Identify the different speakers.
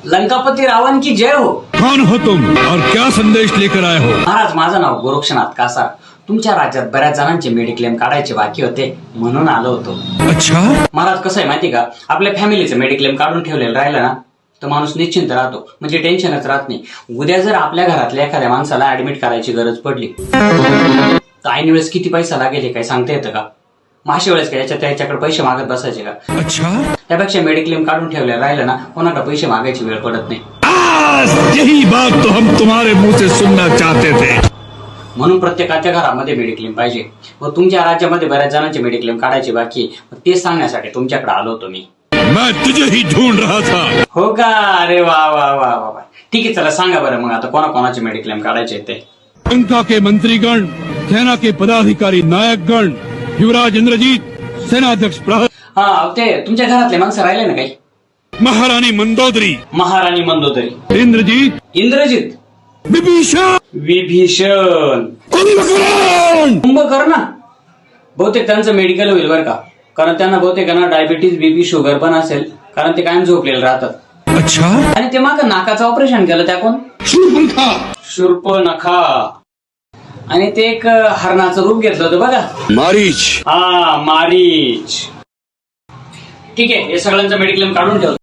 Speaker 1: लंकापती रावण की जय हो।
Speaker 2: कौन हो तुम और क्या संदेश लेकर आए हो?
Speaker 1: महाराज, माझं नाव गोरक्षनाथ कासार. तुमच्या राज्यात बऱ्याच जणांचे मेडिक्लेम काढायचे बाकी होते म्हणून आलो होतो.
Speaker 2: अच्छा,
Speaker 1: महाराज कसं आहे माहिती का, आपल्या फॅमिलीचं मेडिक्लेम काढून ठेवलेलं राहिलं ना तर माणूस निश्चिंत राहतो, म्हणजे टेन्शनच राहत नाही. उद्या जर आपल्या घरातल्या एखाद्या माणसाला ऍडमिट करायची गरज पडली तर ऐन वेळेस किती पैसा लागेल हे काही सांगता येतं का? मागच्या वेळेस काय त्याच्याकडे पैसे मागत बसायचे का?
Speaker 2: अच्छा,
Speaker 1: त्यापेक्षा मेडिक्लेम काढून ठेवलेलं राहिलं ना, कोणाला पैसे मागायची वेळ पडत नाही.
Speaker 2: यही बात तो हम तुम्हारे मुंह से सुनना चाहते थे.
Speaker 1: म्हणून प्रत्येकाच्या घरामध्ये मेडिक्लेम पाहिजे. व तुमच्या राज्यामध्ये बऱ्याच जणांचे मेडिक्लेम काढायचे बाकी, तेच सांगण्यासाठी तुमच्याकडे आलो होतो मी.
Speaker 2: मैं तुझे ही ढूंढ रहा था.
Speaker 1: हो का? अरे वा वा वा वा वा. ठीक आहे, चला सांगा बरं मग आता कोणाकोणाचे मेडिक्लेम काढायचे ते.
Speaker 2: लंका के मंत्रीगण, सेना के पदाधिकारी, नायकगण, युवराज इंद्रजीत, सेनाध्यक्ष प्रहर,
Speaker 1: हा, ते तुमच्या घरातले माणसं राहिले ना काही?
Speaker 2: महारानी मंदोदरी,
Speaker 1: महाराणी मंदोदरी,
Speaker 2: इंद्रजीत,
Speaker 1: इंद्रजित,
Speaker 2: विभीषण,
Speaker 1: विभीषण,
Speaker 2: कुंभकर्ण.
Speaker 1: कुंभकर्ण. बहुतेक त्यांचं मेडिकल होईल बरं का, कारण त्यांना बहुतेक ना डायबिटीज, बीपी, शुगर पण असेल, कारण ते कायम झोपलेले राहतात.
Speaker 2: अच्छा,
Speaker 1: आणि ते मागं नाकाचं ऑपरेशन केलं त्या कोण?
Speaker 2: शूर्पणखा,
Speaker 1: शूर्पणखा. आणि ते एक हरणाचं रूप घेतलं होतं बघा,
Speaker 2: मारीच.
Speaker 1: हा, मारीच. ठीक आहे, हे सगळ्यांचं मेडिक्लेम काढून ठेवलं.